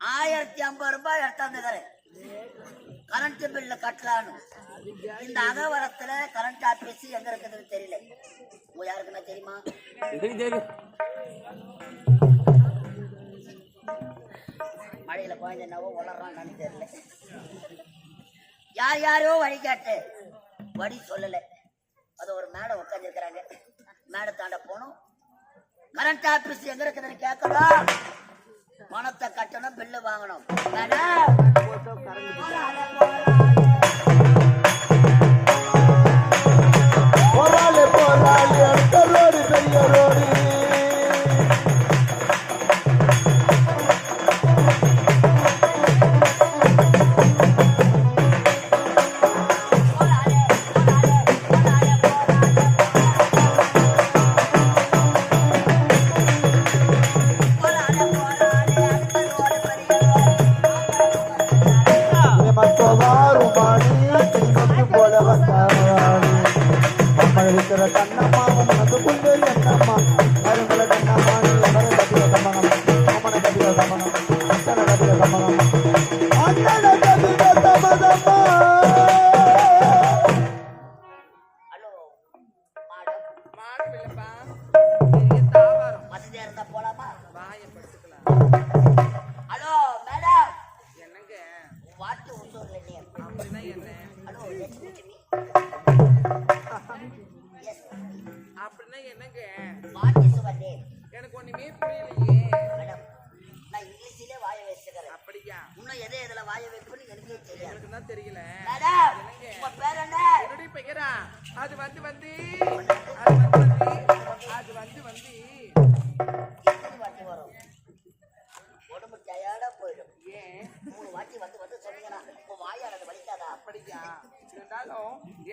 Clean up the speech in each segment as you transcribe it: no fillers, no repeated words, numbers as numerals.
1050 ரூபாய் எடுத்தாந்துக்கிறேன் current bill கட்டலான்னு. இந்த அகவரத்துல current office எங்க இருக்குதுன்னு தெரியல. உங்க யாருக்குன்னா தெரியுமா? மழையில குழந்தை என்னவோ வளர்றான்னு தெரியல. யார் யாரோ வழி கேட்டு வழி சொல்லல. அது ஒரு மேடம் உட்காந்து இருக்கிறாங்க. மேடத்தாண்ட போனோம். கரண்ட் ஆபீஸ் எங்க இருக்குதுன்னு கேட்கணும். பணத்தை கட்டணும், பில்லு வாங்கணும்.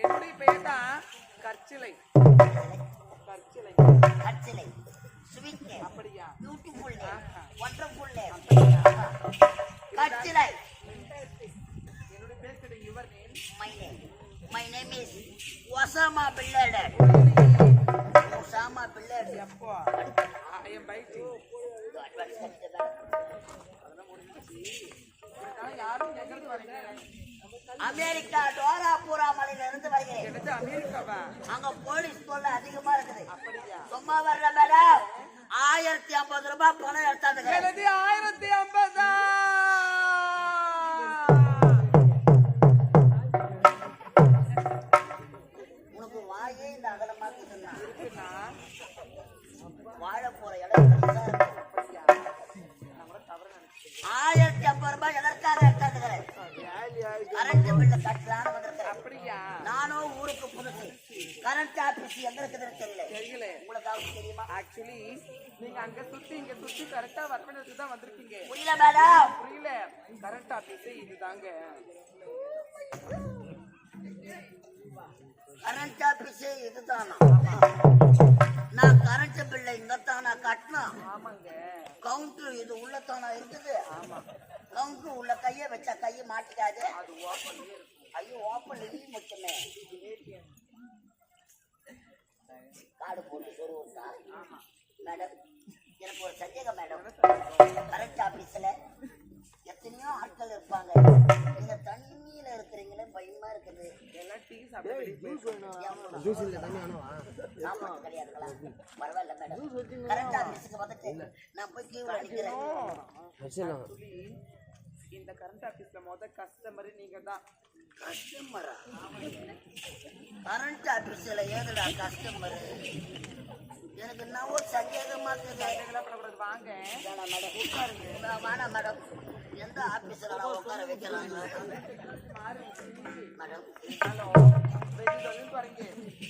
என்னுடைய பெயர் தான் கற்சிலை. Karsilai Karsilai sweet name. அப்படியா? Beautiful name, wonderful name. Karsilai. என்னுடைய பேர் தெரியும். Your name? My name is Osama bin Laden. Osama bin Laden. எப்போ? I am waiting. யாரும் எங்கிருந்து வரீங்க? அமெரிக்கா டோராபூரா மலையில இருந்து வருகிறேன். அமெரிக்காவா? அங்க போலீஸ் தொல்லை அதிகமா இருக்குது. அப்படியா? சும்மா வர்ற மேடம் 1050 ரூபாய் பணம் எடுத்தாங்க. 1050. உனக்கு வாயே இந்த அகலமாக்கு இருக்குன்னா வாழ போற இடம் 1050 ரூபாய் எதற்காக எடுத்தாந்துக்கிறேன்? கரண்ட் பில்ல கட்டலான்னு வந்திருக்கிறேன். அப்படியா? நானும் ஊருக்கு புதுசு. கரண்ட் ஆபீஸ் எங்க இருக்குதுன்னு தெரியல. உங்களுக்கு தெரியுமா? ஆக்சுவலி நீங்க அங்க சுத்தி இங்க சுத்தி கரெக்டா ஒர்க் பண்ணதுக்கு தான் வந்திருக்கீங்க. புரியல மேடம்? புரியல. கரண்ட் ஆபீஸ் இதுதாங்க. கரண்ட் ஆபீஸ் இதுதானா? நான் கரண்ட் பில்ல இங்கத்தானா கட்டணும்? ஆமாங்க. கவுண்டர் இது உள்ளத்தானா இருக்குது? ஆமா. கவுண்டர் உள்ள கைய வச்சா கைய மாட்டிக்காது. அது ஓபன். ஐயோ ஓபன் இல்ல முச்சமே. கார்டு போட்டு சொல்லுவா. மேடம் எனக்கு ஒரு சந்தேகம் மேடம். கரண்ட் ஆபீஸ்ல எத்தனையோ ஆட்கள் இருப்பாங்க. நீங்க தண்ணியில இருக்கிறீங்களே, பயமா இருக்குது. எல்லாம் டீ சாப்பிட்டு ஜூஸ் இல்ல தண்ணி வேணுமா? ஆமா கிடையாதுங்களா? பரவாயில்ல மேடம். கரண்ட் ஆபீஸ்க்கு வந்துட்டு நான் போய் கியூல நிக்கிறேன். இந்த கரண்ட் ஆபீஸ்ல மொத கஸ்டமர் நீங்க தான். கஸ்டமரா? கரண்ட் ஆபீஸ்ல ஏதுடா கஸ்டமர்? எனக்கு என்னவோ சந்தேகமா இருக்குது. வாங்க மேடம் உட்காருங்க. வேணாம் மேடம். எந்த ஆபீஸ்ல நான் உட்கார வைக்கலாம் மேடம்? பாருங்க.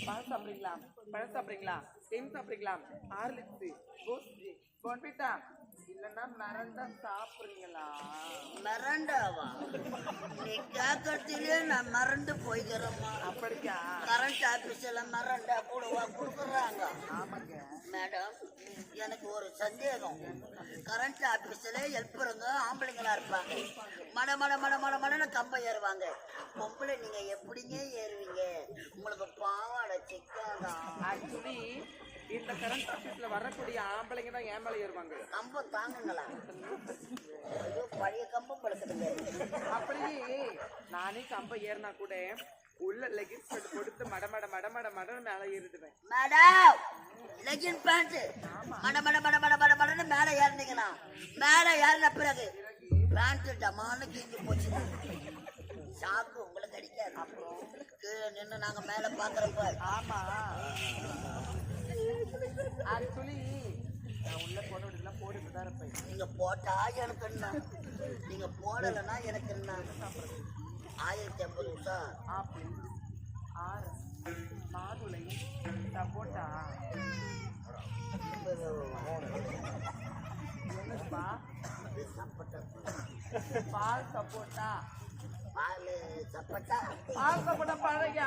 பழம் சாப்பிடுறீங்களா? பழம் சாப்பிடுறீங்களா? தேன் சாப்பிடுறீங்களா? ஹார்லிக்ஸ், பூஸ்ட், போன்விட்டா இல்லன்னா மரண்டா சாப்பிடுறீங்களா? மரண்டாவா? நீ கேட்கறதுலயே நான் மறந்து போய்க்கிறேம்மா. அப்படியா? கரண்ட் ஆபீஸ்ல மரண்டா கூடவா கொடுக்குறாங்க? ஆமாங்க மேடம். எனக்கு ஒரு சந்தேகம். கரண்ட் ஆபீஸ்ல ஹெல்ப்பருங்க ஆம்பளைங்களா இருப்பாங்க. மட மட மட மட மடன்னு கம்பை ஏறுவாங்க. பொம்பளை நீங்க எப்படிங்க ஏறுவீங்க? உங்களுக்கு பாவாடை சிக்காதான். ஆக்சுவலி இந்த கரண்ட் ஆபீஸ்ல வரக்கூடிய ஆம்பளைங்க தான் ஏன் மேல ஏறுவாங்க. கம்பம் தாங்குங்களா? ஐயோ பழைய கம்பம் படுக்குதுங்க. அப்படியே நானே கம்பம் ஏறினா கூட உள்ள லெகின்ஸ் பேண்ட் கொடுத்து மட மட மட மட மட மேல ஏறிடுவேன். மேடம் லெகின் பேண்ட் மட மட மட மட மட மடன்னு மேல ஏறினீங்களா? மேல ஏறின பிறகு பேண்ட் டமான்னு கீஞ்சி போச்சு. சாக்கு உங்களுக்கு அடிக்காது. அப்புறம் கீழே நின்று நாங்க மேல பாக்குறப்ப ஆமா ஆக்சுவலி நான் உள்ள போனோட போட்டுட்டு தான் இருப்பேன். நீங்க போட்டா எனக்கு என்ன, நீங்க போடலைன்னா எனக்கு என்ன. 1050 வருஷம் ஆப்பிள், ஆரஞ்சு, மாதுளை, சப்போட்டா என்னப்பா பால் சப்போட்டா பால் சப்போட்டா பால் சப்போட்டா பழங்க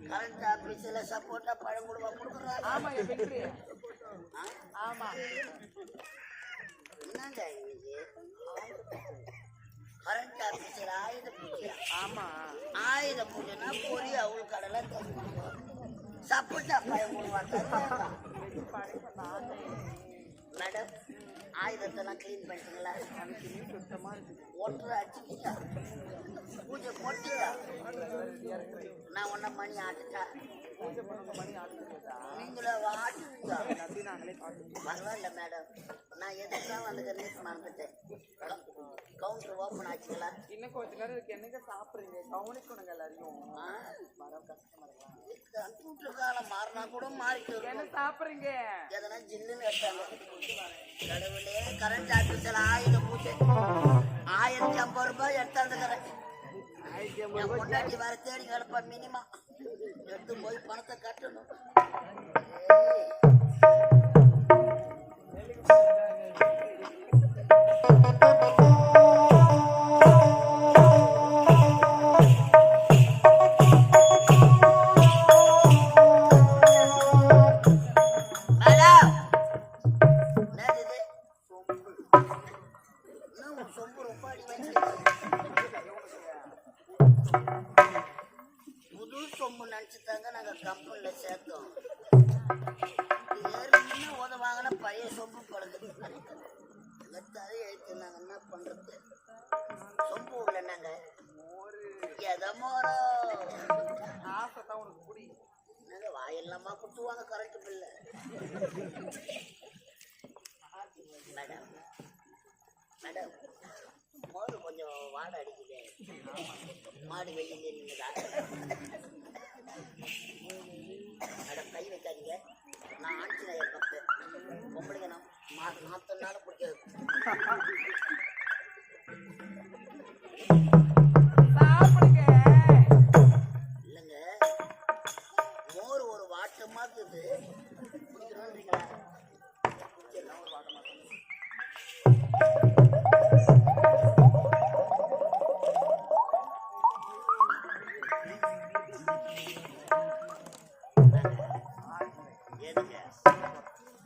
கரண்ட் ஆபீஸ்ல சப்போட்டா பழம் கொடுக்குறாங்க. ஆமா எப்படி ஆமா என்னங்க இது கரண்ட் ஆபீஸ்ல ஆயுத பூஜை? ஆமா ஆயுத பூஜைனா பொரி அவள் கடலை சப்போட்டா பழம் கொடுவாங்க. மேடம் ஆயுதத்தெல்லாம் கிளீன் பண்ணிட்டீங்களா? எனக்கு நீ சுத்தமா இருக்குது. ஒன்றரை அடிச்சுட்டீங்க, பூஜை போட்டியா? நான் ஒன்ன மணி ஆட்டுட்டா பூஜை பண்ண மணி ஆட்டுதா? நீங்களே ஆட்டுவீங்க. நம்பி நாங்களே பார்த்துக்கோம். பரவாயில்ல மேடம், நான் எதுக்காக வந்து ரீஸ் மறந்துட்டேன். கவுண்டர் ஓப்பன் ஆச்சுங்களா? இன்னும் கொஞ்ச நேரம் இருக்கு. என்னங்க சாப்பிடுறீங்க? கவனிக்கணுங்க எல்லாரையும். மரம் கஷ்டமா கம்ப்யூட்டர் காலம் மாறினா கூட மாறிட்டு என்ன சாப்பிடுறீங்க? எதனா ஜில்லுன்னு எடுத்தாங்க. கடவுளே கரண்ட் ஆபீஸ்ல ஆயுத பூஜை 1050 ரூபாய் எடுத்தாந்துக்கிறேன். என் பொண்டாட்டி வேற தேடி கிடப்பா. மினிமம் எடுத்து போய் பணத்தை கட்டணும். புது சொம்பு நினைச்சுட்டாங்க நாங்க கம்பெனில சேர்த்தோம். ஏற்கனவே உதவாங்கன்னா பழைய சொம்பு படுது. தலை எழுத்துனாங்க, என்ன பண்றது? சொம்பு உள்ள நாங்க எதமோரோ ஆசைதான் உனக்கு புரியும். நாங்க வாயில்லாமா குத்துவாங்க கரண்ட் பில்ல. மேடம் மேடம் மோது கொஞ்சம் வாடை அடிக்குது. மாடு வெளியில நின்றுதா? மேடம் கை வைக்காதீங்க, நான் ஆஞ்சநேயர் பக்து. பொம்பளைங்க நான் 40 நாள் பிடிக்காது. இல்லைங்க, மோர் ஒரு வாட்டமாக்குது. குடிக்கணும்ன்றீங்களா? எல்லாம் ஒரு வாட்டமாக்குது.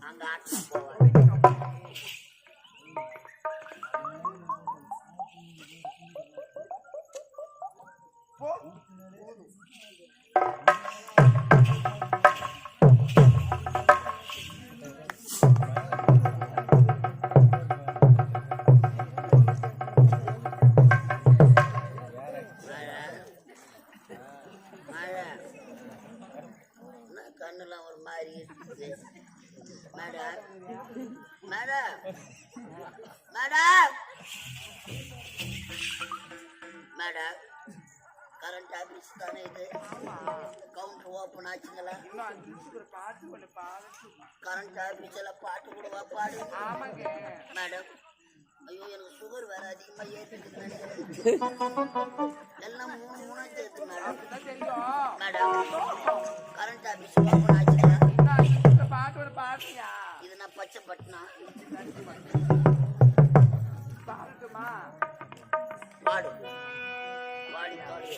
அங்க ஆட்டம் போவாங்க. கண்ணுலாம் ஒரு மாதிரி இருக்குது. Madam madam madam madam current office தானே இது? கவுண்டர் ஓப்பன் ஆச்சுங்களா? கரண்ட் ஆபீஸ்ல பாட்டு கூடவா பாடு? மேடம் ஐயோ எனக்கு சுகர் வேற அதிகமா ஏற்றிட்டு எல்லாம் 3 சேர்த்து madam. Madam current office open ஆச்சுங்களா? இது நான் பச்சை பட்டினா பாடு பாடி பாடி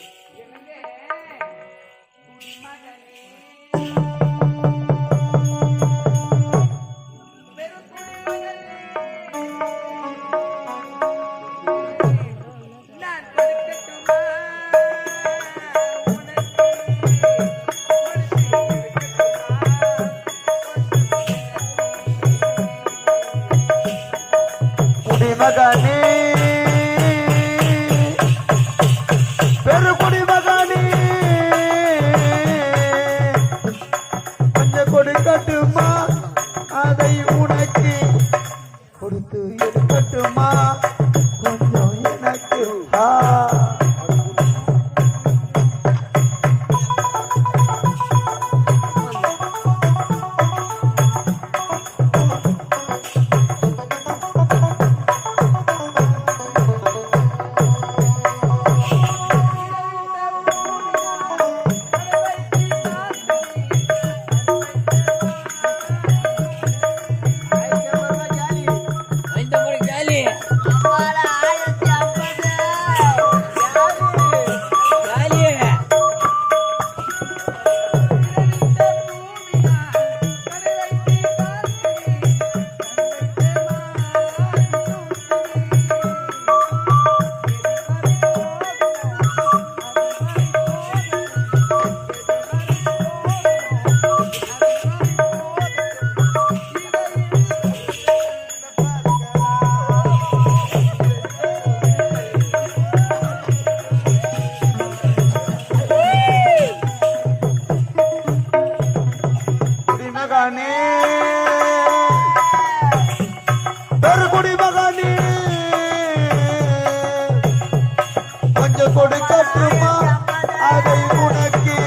அதை உனக்கு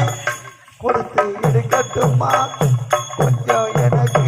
கொடுத்து எடுக்கட்டுமா கொஞ்சம் எனக்கு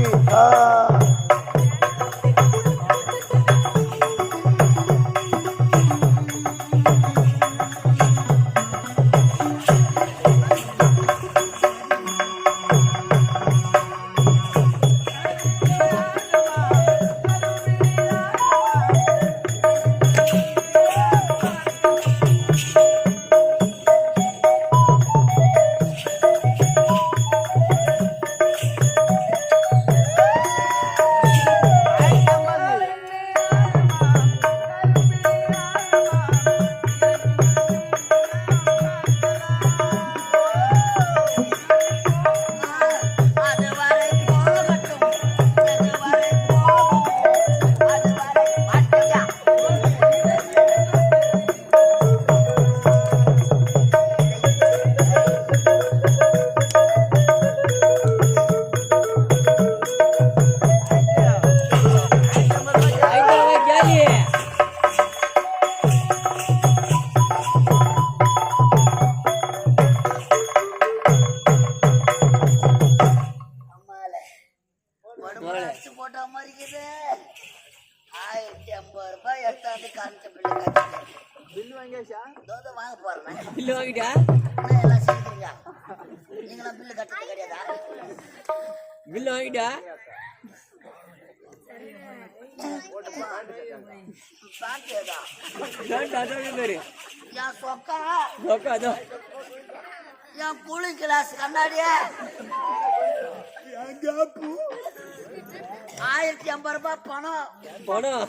போட்ட மாதிரி இருக்குது. 1050 ரூபாய் எடுத்தாந்து காமிச்ச பிள்ளை கட்டிட்டேன். பில் வாங்கியாச்சா? தோதை வாங்க போறேன். பில்லு வாங்கிட்டா? எல்லாம் செய்கிறீங்க. நீங்களாம் பில்லு கட்டுறது கிடையாதா? பில்லு வாங்கிட்டா? சாப்பிட்டேதா? என் சொக்கா என் கூலிங் கிளாஸ் கண்ணாடியே 1050 ரூபாய் பணம். பணம்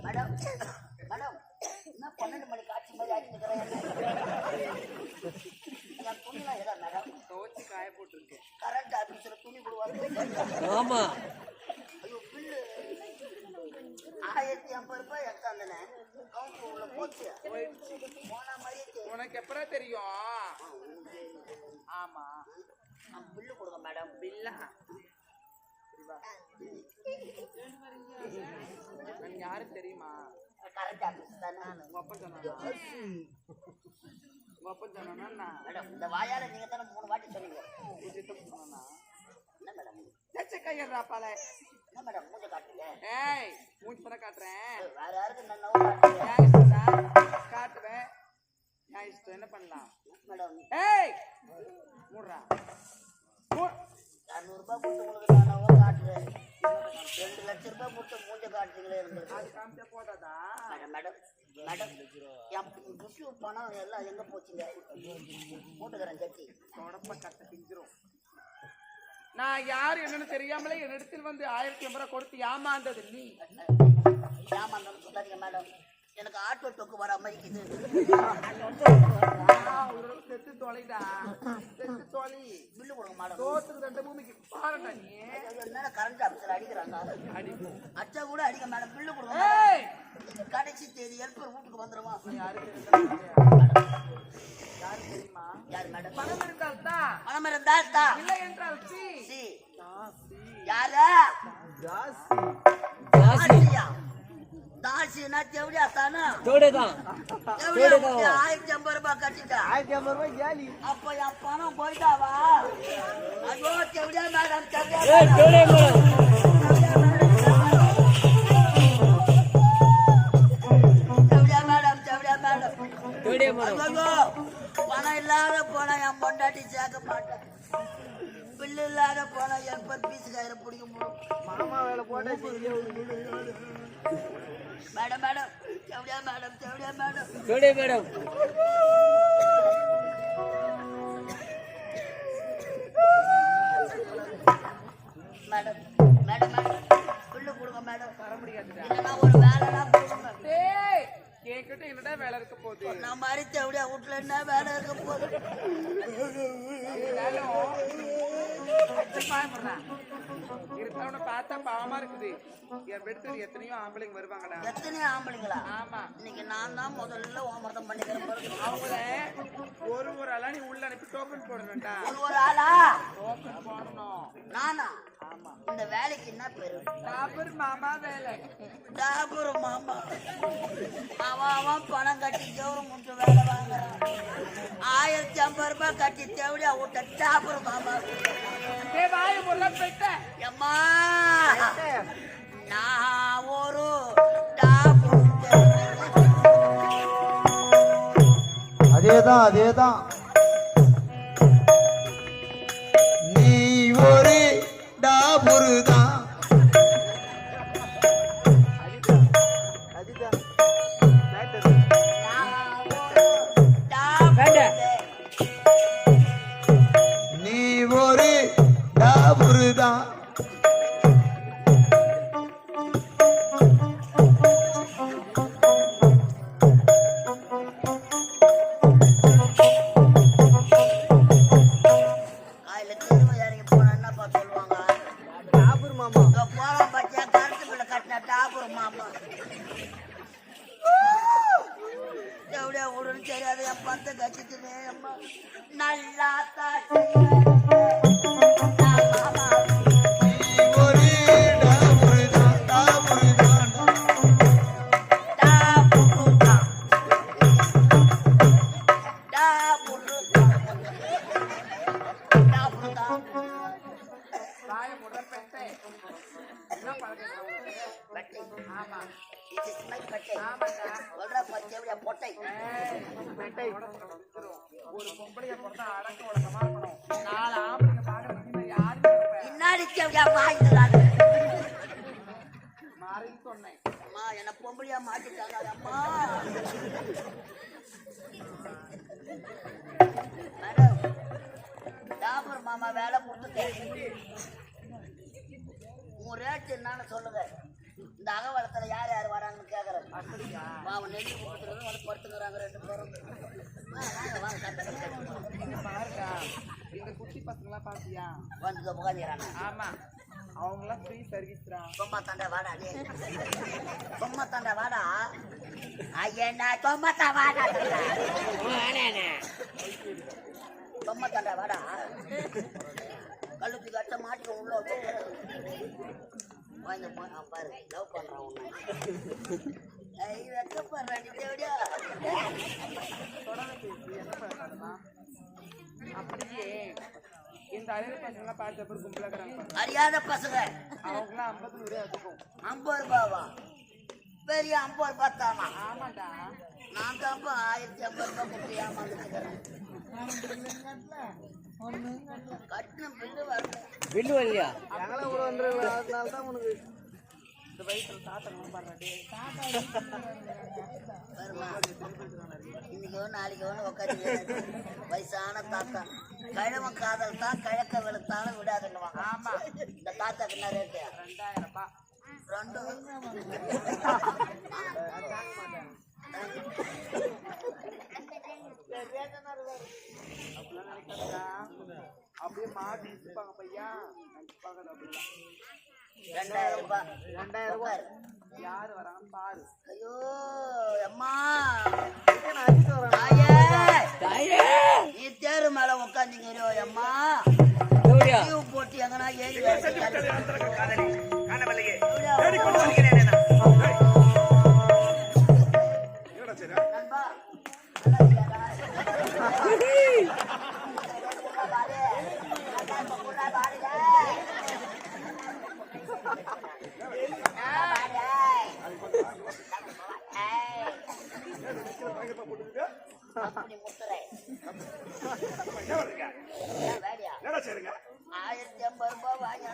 மேடம் மேடம் என்ன 12 மணி காட்சி மாதிரி ஆகிட்டு என் துணிலாம் எதா மேடம் காய போட்டுருக்கு. கரண்ட் ஆபீஸ்ல துணி கொடுவாங்க. ஆமா. ஐயோ பில்லு 1050 ரூபாய் எடுத்தாந்தனே கவுண்டர் உள்ள போச்சு போன மாதிரி. உனக்கு எப்படா தெரியும்? ஆமா பில்லு கொடுங்க மேடம். பில்லா யாரு தெரியுமா? கரண்ட் ஆபீஸ் தானே. ஒப்பன் சொன்னா மேடம் இந்த வாயால நீங்க தானே 3 வாட்டி சொன்னீங்க. என்ன மேடம் கையறாப்பால என்ன மேடம் மூஞ்ச காட்டுங்க. ஏய் மூஞ்சி பட காட்டுறேன். வேற யாருக்கு நான் காட்டுவேன். நான் இஷ்டம் என்ன பண்ணலாம் மேடம்? ஏய் மூடுறா 200 ரூபாய் கொடுத்து உங்களுக்கு நான் காட்டுறேன். 2 லட்சம் ரூபாய் கொடுத்து மூஞ்ச காட்டுறீங்களே. அது காமிச்சா போதாதா? மேடம் மேடம் என் புஷு பணம் எல்லாம் எங்க போச்சுங்க? மூட்டுக்கிறேன் சட்டி தொடப்ப கட்ட பிஞ்சிரும். நான் யாரு என்னன்னு தெரியாமலே என்னிடத்தில் வந்து 1050 ரூபாய் கொடுத்து ஏமாந்தது நீ. ஏமாந்தாலும் சொல்லாதீங்க மேடம். எனக்கு ஆட்டோ டொக்கு வர மாதிரி செத்து தொலைடா. செத்து தொலை. பில்லு கொடுங்க மேடம். தோத்துக்கு 2 பூமிக்கு பாருடா நீ. என்ன கரண்ட் ஆபீஸ்ல அடிக்கிறாங்க. அச்சா கூட அடிக்க மேடம். பில்லு கொடுங்க. ஏய் கடைசி தேதி ஹெல்பர் வீட்டுக்கு வந்துருமா? யாரு தெரியுமா? யார் மேடம்? பணம் இருந்தால் தான். பணம் இருந்தால் தான். இல்லை என்றால் சி. யாரா? தாசியா? தாசினா தேவடியா தானா? தோடேதான். 1050 ரூபாய் கட்டிட்டா. 1050 ரூபாய் ஜாலி. அப்ப என் பணம் போயிட்டாவா? ஐயோ தேவடியா மேடம் தேவடியா ஏய் தோடே மேடம். தோடே மேடம். ஐயோ பணம் இல்லாத போனா என் பொண்டாட்டி சேர்க்க மாட்டேன். பில்லு இல்லாத போனா என் பீஸ் கயிறு பிடிக்க முடியும். மாமா வேலை போட்டா மேடம் மேடம் தேவடியா மேடம் தேவடியா மேடம் தோடே madam. Madam madam madam bill கொடுங்க மேடம். தர முடியாதுடா. இல்லைன்னா ஒரு வேலைலாம் கொடுங்க. டேய் கேக்கிட்ட என்னடா வேலை இருக்க போகுது? நான் மாதிரி தேவடியா வீட்டுல என்ன வேலை இருக்க போகுது? இருக்கவன பார்த்தா பாவமா இருக்குது. என் வீட்டுல எத்தனையோ ஆம்பளைங்க வருவாங்கடா. எத்தனையோ ஆம்பளைங்களா? ஆமா. இன்னைக்கு நான் தான் முதல்ல ஓமர்த்தம் பண்ணிக்கிறேன் பாருங்க. அவங்கள ஒரு ஆளா நீ உள்ள அனுப்பி டோக்கன் போடணும்டா. ஒரு ஆளா? டோக்கன் போடணும். நானா? ஆமா. இந்த வேலைக்கு என்ன பேரு? டாபர் மாமா வேலை. டாபர் மாமா. அவன் பணம் கட்டி கட்டி கௌரம் முட்டு வேலை வாங்குறான். 1050 ரூபாய் கட்டி தேவடியா விட்ட டாபர் மாமா. வாய முள்ள போயிட்ட எம்மா நான் ஒரு டாபர். அதேதான் நீ ஒரு டாபுரு தான். நீ ஒரு டாபுரு தான். நல்லா வாய முள்ள போயிட்ட என்ன பழக்கம் ஆமா பொட்டை ஒரு பொம்பளைய பொறுத்தா அடக்க உடக்கமா இருக்கணும். 4 ஆம்பளைங்க பாக்குறதுக்கு யாருமே பின்னாடி வாங்கிக்கிறாங்க. மாறின்னு சொன்னேன். அம்மா என்ன பொம்பளையா மாட்டிட்டாங்க. அம்மா மேடம் டாபர் மாமா வேலை கொடுத்து உன் ரேட்டு என்னன்னு சொல்லுங்க. இந்த அகவலத்துல யார் யார் வராங்கன்னு கேக்குறேன். அவன் நெல்லி கொடுத்துறது வந்து படுத்துக்கிறாங்க 2 பேரும். பாருக்கா இந்த குட்டி பசங்களா பாத்தியா வந்து உட்காந்துக்கிறாங்க. ஆமா அவங்களாம் ஃப்ரீ சர்வீஸ் தான். சும்மா தாண்டா வாடா நீ சும்மா தாண்டா வாடா. ஐயண்ணா சும்மா தான் வாடா. சும்மா தாண்டா வாடா. கழுத்து கட்ட மாட்டி உள்ள வச்சு பாரு லவ் பண்றான் உன்னை. வெக்கப்படுறான் தேவடியா. அப்படியே இந்த அழகு பசங்க பார்த்த பேர் கும்பலாக்குறாங்க. அறியாத பசங்க அவங்களாம் 50 ரூபாய் அதிகம். 50 ரூபாவா? பெரிய 50 ரூபாய் தானா? ஆமாண்டா நான் தான் 1050 ரூபாய் கொடுத்து ஏமாந்துக்கிறேன். கட்டின பில்லு வரல. பில்லு வரலையா? எங்களை கூட அதனால தான் உனக்கு இந்த வயசுல தாத்தா பாடுறாடே வருமா இன்னைக்கோ நாளைக்கோ உட்காந்து வயசான தாத்தா கழவன் காதல் தான் கிழக்க வெளுத்தாலும் விடாதுன்னுவாங்க. ஆமா இந்த தாத்தாக்கு என்ன ரேட்டு? 2000 ரூபாய். 2 அப்படியே மாட்டி இருப்பாங்க பையா நினைச்சுப்பாங்க. அப்படிலாம் 2000 ரூபாய். 2000 ரூபாய். யாரு வரான்னு பாரு. ஐயோ அம்மா அடிச்சு வரேன். தாயே நீ தேரு மேல உட்காந்துங்கிறியோ அம்மா. தேவடியா லீவு போட்டு எங்கன்னா ஏறி அப்படி முத்துறேன். 1050 ரூபாய் வாங்கி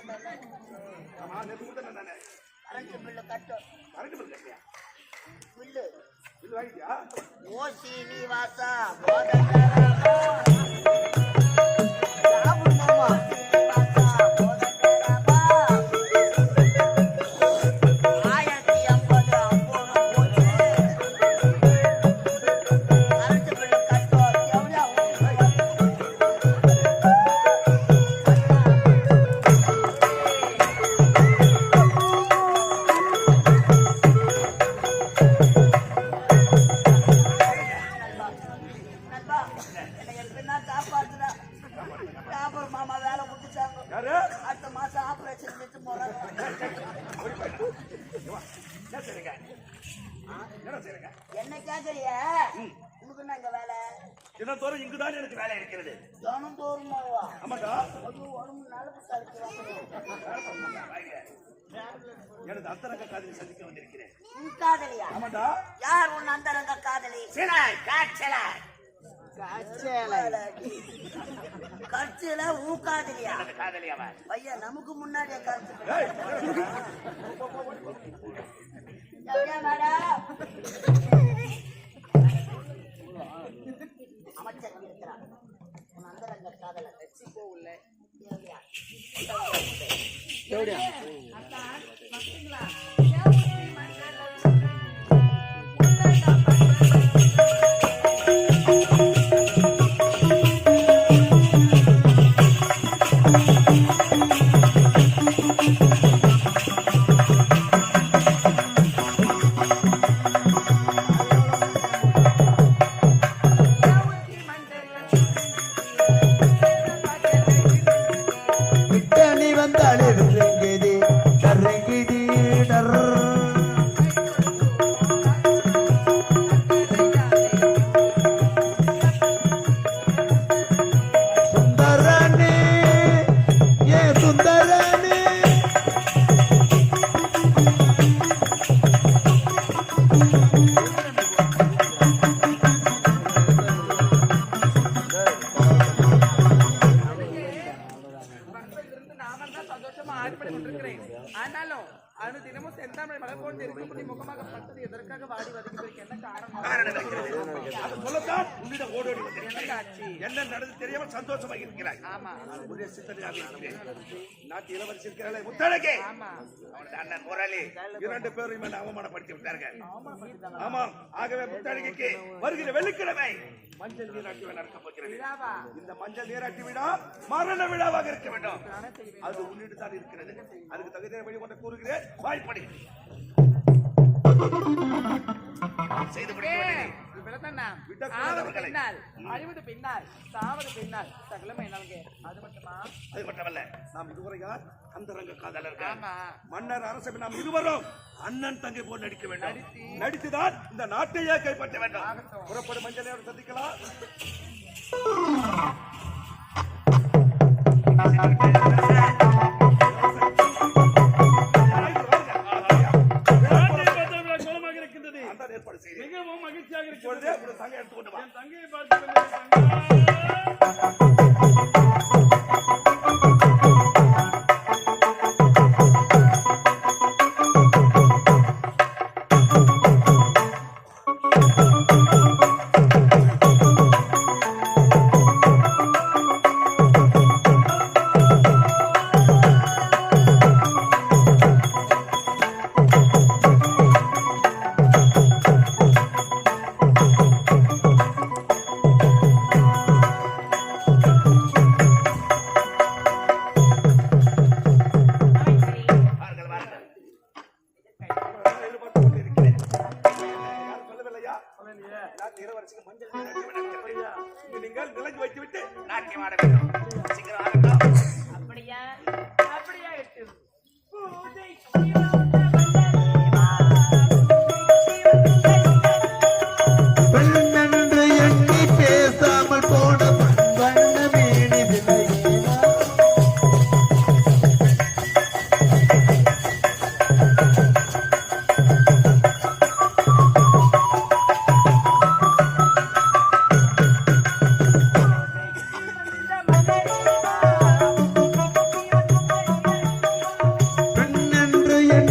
கரண்ட் பில்லு கட்டும். பில்லு ஓ சீனிவாசா மாமா வேலை கொடுத்துட்டாங்க. அடுத்த மாசம் ஆபரேஷன் வச்சு போறாங்க. என்ன செய்யறீங்க? என்ன கேக்குறிய உனக்கு என்ன இங்க வேலை? தினத்தோறும் இங்குதான் எனக்கு வேலை இருக்கிறது. தினம் தோறுமாவா? ஆமாடா. அது உடம்பு நலப்பு கழிச்சு எனது அந்தரங்க காதலி சந்திக்க வந்திருக்கிறேன். உன் காதலியா? ஆமாடா. யார் உன் அந்தரங்க காதலி? கட்சியில உன் காதலியா? காதலியாவா? ஐயா நமக்கு முன்னாடியே காட்சி அமைச்சர் இருக்கிறார். உன் அந்தரங்க காதலர் போகல தேவடியா விட்டணி வந்தாலே விருங்குது கருங்குது டர் சுந்தரானே ஏ சுந்தரானே இருந்து நாம தான் சந்தோஷமா ஆடிப்படி கொண்டிருக்கிறேன். ஆனாலும் அது தினமும் செந்தாமரை மலர் போன்று இருக்கக்கூடிய முகமாக பட்டது எதற்காக வாடி வதக்கிட்டு என்ன காரணம்? அது சொல்லத்தான் உன்னிடம் ஓடோடி என்ன வந்திருக்கிறேன். காட்சி? என்ன நடந்து தெரியாமல் சந்தோஷமாக இருக்கிறாய். ஆமா நான் ஒரே சிந்தனையாக இருக்கிறேன். நாட்டு இளவரசி இருக்கிறாளே முத்தழகே, ஆமா அவனது அண்ணன் முரளி 2 பேரும் என்னை அவமானப்படுத்தி விட்டார்கள். ஆமாம், ஆகவே முத்தழகிக்கு வருகிற வெள்ளிக்கிழமை மஞ்சள் நீராட்டி விழா நடக்கப் போகிறது. விழாவா? இந்த மஞ்சள் நீராட்டி விழா மரண விழாவாக இருக்க வேண்டும். அது உன்னிட்டு தான் இருக்கிறது. அதுக்கு தகுதியான வழி கொண்டு கூறுகிறேன். வாய்ப்படி செய்து முடிக்க வேண்டியது. இவ்வளவுதானா? விடக்கூடாது ஆவது அவர்களை. பின்னால், அழிவது பின்னால், சாவது பின்னால், சகலமே என்னாலுங்க. அது மட்டுமா? அது மட்டுமல்ல, நாம் இதுவரை யார் அந்தரங்க காதலர்கள். ஆமா. மன்னர் அரசு நாம் இருவரும் அண்ணன் தங்கை போல் நடிக்க வேண்டும். நடித்துதான் இந்த நாட்டையே கைப்பற்ற வேண்டும். புறப்படும் மஞ்சள் சந்திக்கலாம். அந்த ஏற்பாடு செய்து மிகவும் மகிழ்ச்சியாக இருக்கிறது. தங்கை எடுத்து கொண்டு வா. தங்கையை பார்த்து நீங்கள் விலகி வைத்துவிட்டு நாட்டியம் ஆட வேண்டும். சீக்கிரம் ஆகட்டும். அப்படியா? அப்படியா எட்டு. பெண்ணென்று எண்ணி பேசாமல் போன வண்ண மேனி விலையேனா பெண்ணென்று எண்ணி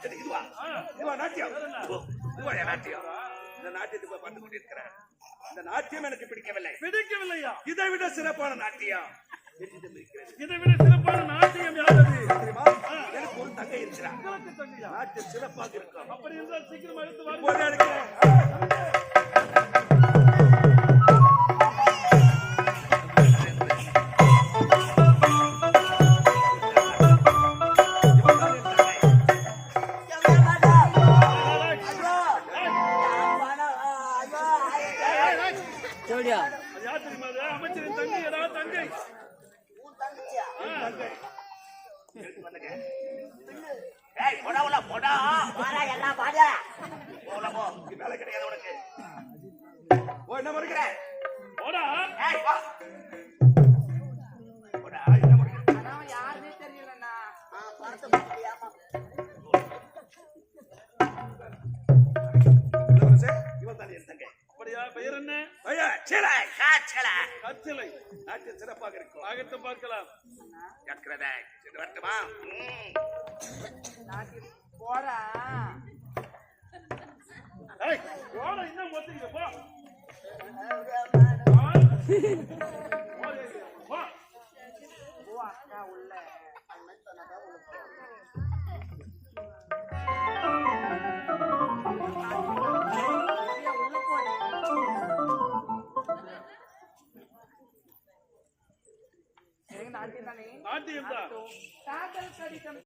சரி, இதுவா நாட்டியம் ஓ, இதுவா என் நாட்டியம் இந்த நாட்டியத்தை போய் பார்த்து கொண்டிருக்கிறேன் இந்த நாட்டியம் எனக்கு பிடிக்கவில்லையா இதை விட சிறப்பான நாட்டியம் என்னிடம் இருக்கிறது. இதை விட சிறப்பான நாட்டியம் யாரது தெரியுமா? எனக்கு ஒரு தங்கை இருக்கிறார் நாட்டியம் சிறப்பாக இருக்கும் அப்படி என்றால் சீக்கிரம் எடுத்து வாருங்கள். இப்போதே எடுக்கிறேன். இவன்தான் என் தங்கை. ஜோடியா அது யார் தெரியுமா அது? அமைச்சரின் தங்கை ஏதாவது தங்கை தங்கை. எடுத்து வந்துங்க. ஏய் போடா போடா வாடா எல்லாம் வாடா போல போ இது வேலை கிடையாது உனக்கு ஓ என்ன மறுக்கிற போடா ஏய் வா போடா, என்ன மறுக்கிற? ஆனா அவன் யாருன்னே தெரியலண்ணா. பார்த்து முடியாம இளவரசே, இவன்தான் என் தங்கை. அப்படியா? பெயர் என்ன? ஐயா, சீலை, காய்ச்சலை. கச்சிலை. நாட்டியம் சிறப்பாக இருக்கும் ஆகட்டு பார்க்கலாம். ஜாக்கிரதை. சென்று வரட்டுமா? நாட்டி போடா. ஏய், போடா, இன்னும் ஒத்துக்கிட்டு போ. போ. போ அக்கா உள்ள. உள்ள போடு. நாட்டியம் தானே நாட்டியம் தான். காதல் கடிதம்